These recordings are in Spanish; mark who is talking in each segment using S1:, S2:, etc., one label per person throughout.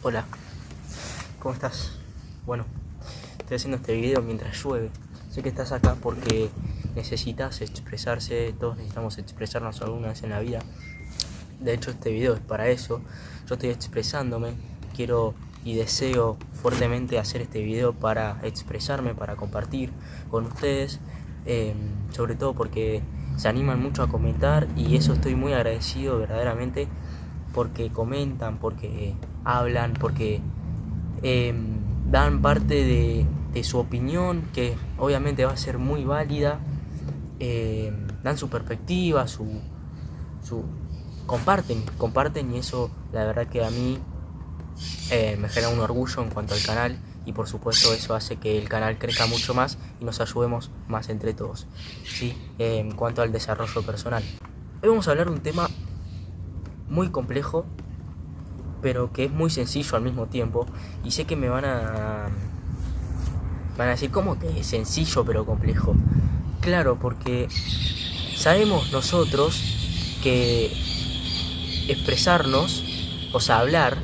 S1: Hola, ¿cómo estás? Bueno, estoy haciendo este video mientras llueve. Sé que estás acá porque necesitas expresarse, todos necesitamos expresarnos alguna vez en la vida. De hecho, este video es para eso. Yo estoy expresándome, quiero y deseo fuertemente hacer este video para expresarme, para compartir con ustedes, sobre todo porque se animan mucho a comentar y eso estoy muy agradecido verdaderamente, porque comentan, porque hablan, porque dan parte de su opinión, que obviamente va a ser muy válida, dan su perspectiva, su comparten y eso la verdad que a mí me genera un orgullo en cuanto al canal, y por supuesto eso hace que el canal crezca mucho más y nos ayudemos más entre todos, ¿sí? En cuanto al desarrollo personal, hoy vamos a hablar de un tema muy complejo pero que es muy sencillo al mismo tiempo, y sé que me van a decir, ¿cómo que es sencillo pero complejo? Claro, porque sabemos nosotros que expresarnos, o sea, hablar,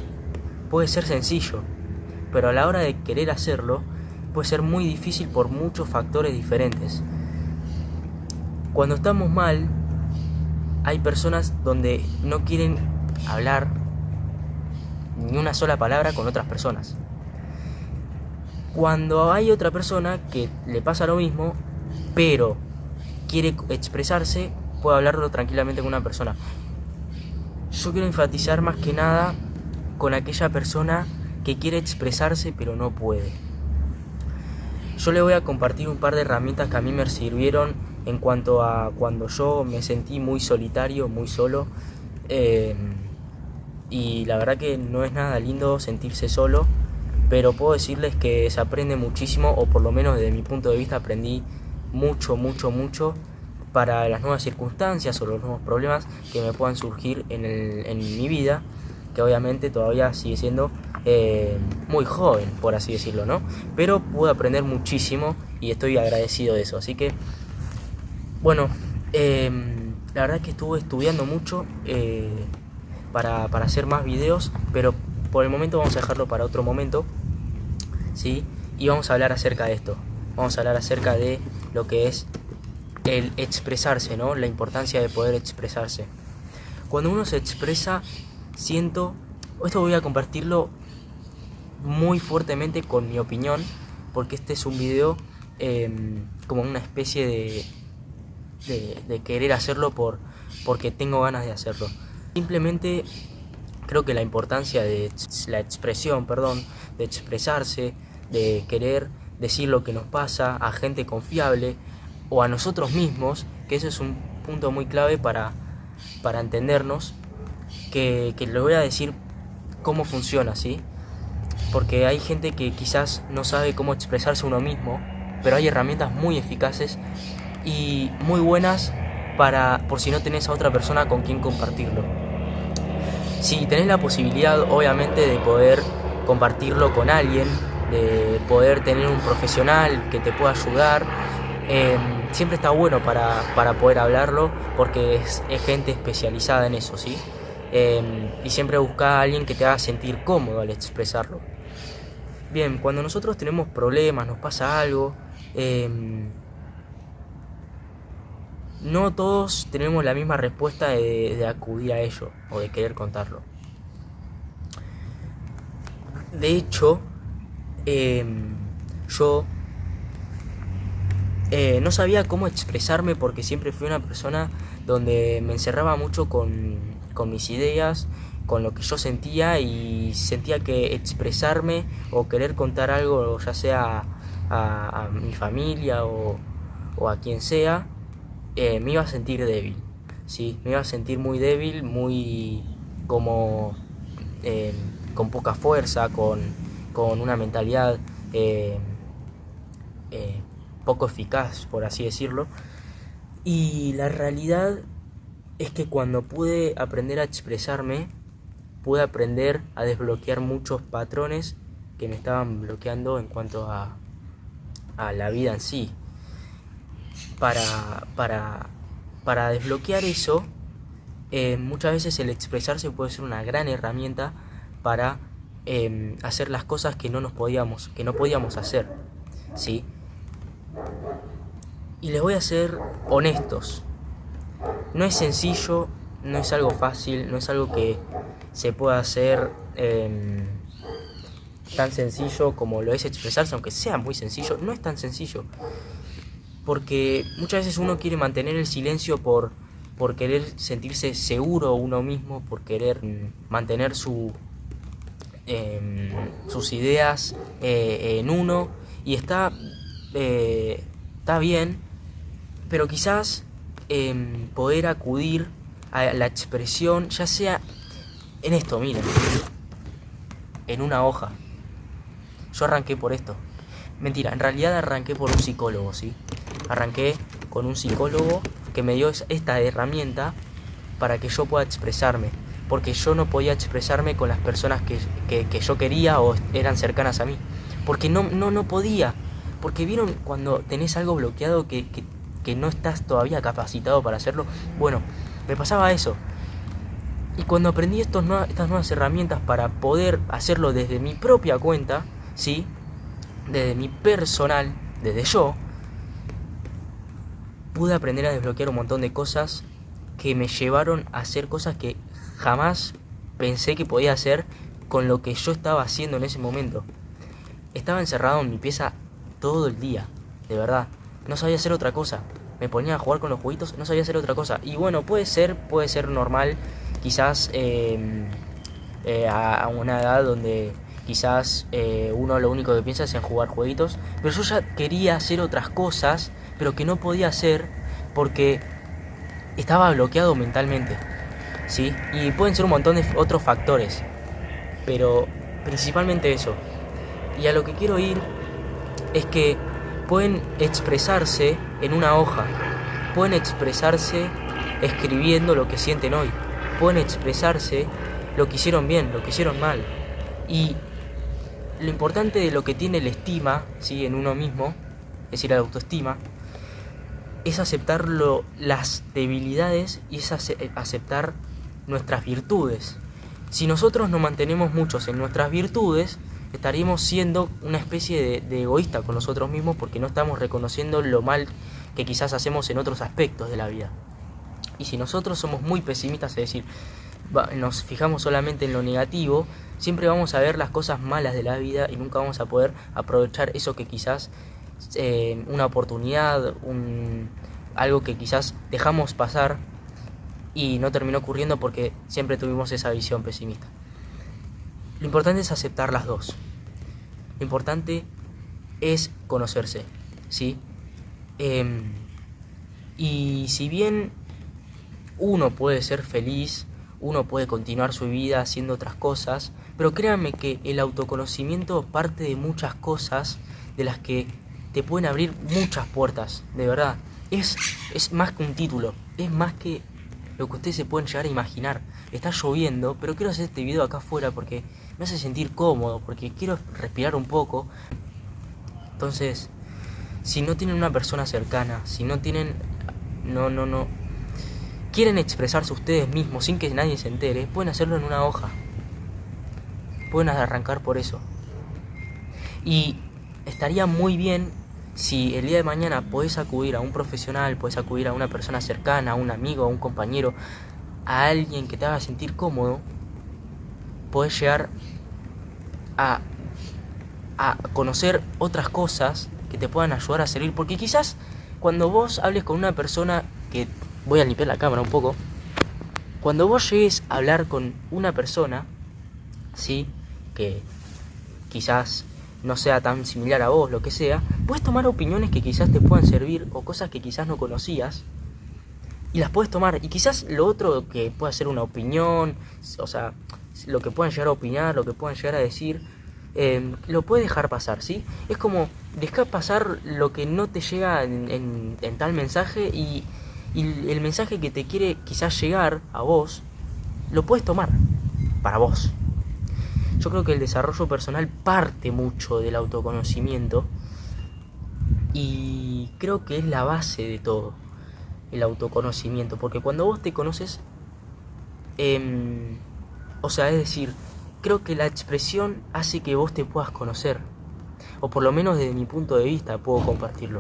S1: puede ser sencillo, pero a la hora de querer hacerlo, puede ser muy difícil por muchos factores diferentes. Cuando estamos mal, hay personas donde no quieren hablar ni una sola palabra con otras personas. Cuando hay otra persona que le pasa lo mismo, pero quiere expresarse, puede hablarlo tranquilamente con una persona. Yo quiero enfatizar más que nada con aquella persona que quiere expresarse pero no puede. Yo le voy a compartir un par de herramientas que a mí me sirvieron en cuanto a cuando yo me sentí muy solitario, muy solo, y la verdad que no es nada lindo sentirse solo, pero puedo decirles que se aprende muchísimo, o por lo menos desde mi punto de vista aprendí mucho para las nuevas circunstancias o los nuevos problemas que me puedan surgir en mi vida, que obviamente todavía sigue siendo muy joven, por así decirlo, ¿no? Pero pude aprender muchísimo y estoy agradecido de eso. Así que, bueno, la verdad es que estuve estudiando mucho para hacer más videos, pero por el momento vamos a dejarlo para otro momento, ¿sí? Y vamos a hablar acerca de esto. Vamos a hablar acerca de lo que es el expresarse, ¿no? La importancia de poder expresarse. Cuando uno se expresa, siento, esto voy a compartirlo muy fuertemente con mi opinión, porque este es un video como una especie de querer hacerlo porque tengo ganas de hacerlo. Simplemente creo que la importancia de la expresión, de expresarse, de querer decir lo que nos pasa a gente confiable o a nosotros mismos, que eso es un punto muy clave para entendernos, que les voy a decir cómo funciona, ¿sí? Porque hay gente que quizás no sabe cómo expresarse uno mismo, pero hay herramientas muy eficaces y muy buenas por si no tenés a otra persona con quien compartirlo. Si tenés la posibilidad, obviamente, de poder compartirlo con alguien, de poder tener un profesional que te pueda ayudar, siempre está bueno para poder hablarlo, porque es gente especializada en eso, ¿sí? Y siempre busca a alguien que te haga sentir cómodo al expresarlo. Bien, cuando nosotros tenemos problemas, nos pasa algo, no todos tenemos la misma respuesta de acudir a ello o de querer contarlo. De hecho, yo no sabía cómo expresarme, porque siempre fui una persona donde me encerraba mucho con mis ideas, con lo que yo sentía, y sentía que expresarme o querer contar algo, ya sea a mi familia o a quien sea, me iba a sentir débil, ¿sí? Me iba a sentir muy débil, muy como con poca fuerza, con una mentalidad poco eficaz, por así decirlo. Y la realidad es que cuando pude aprender a expresarme, pude aprender a desbloquear muchos patrones que me estaban bloqueando en cuanto a la vida en sí. Para desbloquear eso, muchas veces el expresarse puede ser una gran herramienta para hacer las cosas que no podíamos hacer, ¿sí? Y les voy a ser honestos. No es sencillo, no es algo fácil, no es algo que se pueda hacer tan sencillo como lo es expresarse, aunque sea muy sencillo, no es tan sencillo. Porque muchas veces uno quiere mantener el silencio por querer sentirse seguro uno mismo, por querer mantener sus ideas en uno, y está bien, pero quizás poder acudir a la expresión, ya sea en esto, miren, en una hoja. Yo arranqué por esto. Mentira, en realidad arranqué por un psicólogo, ¿sí? Arranqué con un psicólogo que me dio esta herramienta para que yo pueda expresarme. Porque yo no podía expresarme con las personas que yo quería o eran cercanas a mí. Porque no podía. Porque vieron cuando tenés algo bloqueado que no estás todavía capacitado para hacerlo. Bueno, me pasaba eso. Y cuando aprendí estas nuevas herramientas para poder hacerlo desde mi propia cuenta, ¿sí? Desde mi personal, desde yo, pude aprender a desbloquear un montón de cosas que me llevaron a hacer cosas que jamás pensé que podía hacer con lo que yo estaba haciendo en ese momento. Estaba encerrado en mi pieza todo el día, de verdad. No sabía hacer otra cosa. Me ponía a jugar con los jueguitos, no sabía hacer otra cosa. Y bueno, puede ser normal, quizás a una edad donde quizás uno lo único que piensa es en jugar jueguitos. Pero yo ya quería hacer otras cosas, pero que no podía hacer porque estaba bloqueado mentalmente, ¿sí? Y pueden ser un montón de otros factores, pero principalmente eso. Y a lo que quiero ir es que pueden expresarse en una hoja, pueden expresarse escribiendo lo que sienten hoy, pueden expresarse lo que hicieron bien, lo que hicieron mal. Y lo importante de lo que tiene la estima, ¿sí? En uno mismo, es decir, la autoestima, es aceptar las debilidades y es aceptar nuestras virtudes. Si nosotros nos mantenemos muchos en nuestras virtudes, estaríamos siendo una especie de egoísta con nosotros mismos porque no estamos reconociendo lo mal que quizás hacemos en otros aspectos de la vida. Y si nosotros somos muy pesimistas, es decir, nos fijamos solamente en lo negativo, siempre vamos a ver las cosas malas de la vida y nunca vamos a poder aprovechar eso que quizás una oportunidad, algo que quizás dejamos pasar y no terminó ocurriendo porque siempre tuvimos esa visión pesimista. Lo importante es aceptar las dos. Lo importante es conocerse, ¿sí? Y si bien uno puede ser feliz, uno puede continuar su vida haciendo otras cosas, pero créanme que el autoconocimiento parte de muchas cosas de las que te pueden abrir muchas puertas, de verdad. Es más que un título, es más que lo que ustedes se pueden llegar a imaginar. Está lloviendo, pero quiero hacer este video acá afuera porque me hace sentir cómodo, porque quiero respirar un poco. Entonces, si no tienen una persona cercana, si no tienen... no quieren expresarse ustedes mismos sin que nadie se entere, pueden hacerlo en una hoja. Pueden arrancar por eso. Y estaría muy bien si el día de mañana podés acudir a un profesional, podés acudir a una persona cercana, a un amigo, a un compañero, a alguien que te haga sentir cómodo, podés llegar a conocer otras cosas que te puedan ayudar a servir. Porque quizás cuando vos hables con una persona que... Voy a limpiar la cámara un poco. Cuando vos llegues a hablar con una persona, ¿sí? Que quizás no sea tan similar a vos, lo que sea, puedes tomar opiniones que quizás te puedan servir o cosas que quizás no conocías y las puedes tomar. Y quizás lo otro que pueda ser una opinión, o sea, lo que puedan llegar a opinar, lo que puedan llegar a decir, lo puedes dejar pasar, ¿sí? Es como dejar pasar lo que no te llega en tal mensaje y el mensaje que te quiere quizás llegar a vos, lo puedes tomar para vos. Yo creo que el desarrollo personal parte mucho del autoconocimiento y creo que es la base de todo, el autoconocimiento, porque cuando vos te conoces, o sea, es decir, creo que la expresión hace que vos te puedas conocer, o por lo menos desde mi punto de vista puedo compartirlo.